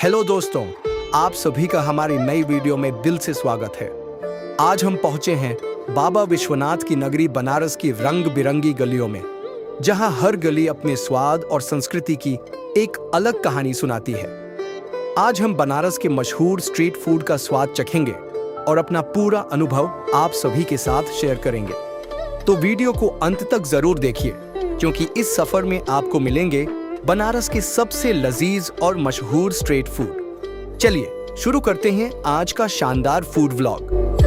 Hello दोस्तों, आप सभी का हमारी नई वीडियो में दिल से स्वागत है। आज हम पहुंचे हैं बाबा विश्वनाथ की नगरी बनारस की रंग बिरंगी गलियों में, जहां हर गली अपने स्वाद और संस्कृति की एक अलग कहानी सुनाती है। आज हम बनारस के मशहूर स्ट्रीट फूड का स्वाद चखेंगे और अपना पूरा अनुभव आप सभी के साथ शेयर करेंगे। तो वीडियो को अंत तक जरूर देखिए, क्योंकि इस सफर में आपको मिलेंगे बनारस के सबसे लजीज और मशहूर स्ट्रीट फूड। चलिए शुरू करते हैं आज का शानदार फूड व्लॉग।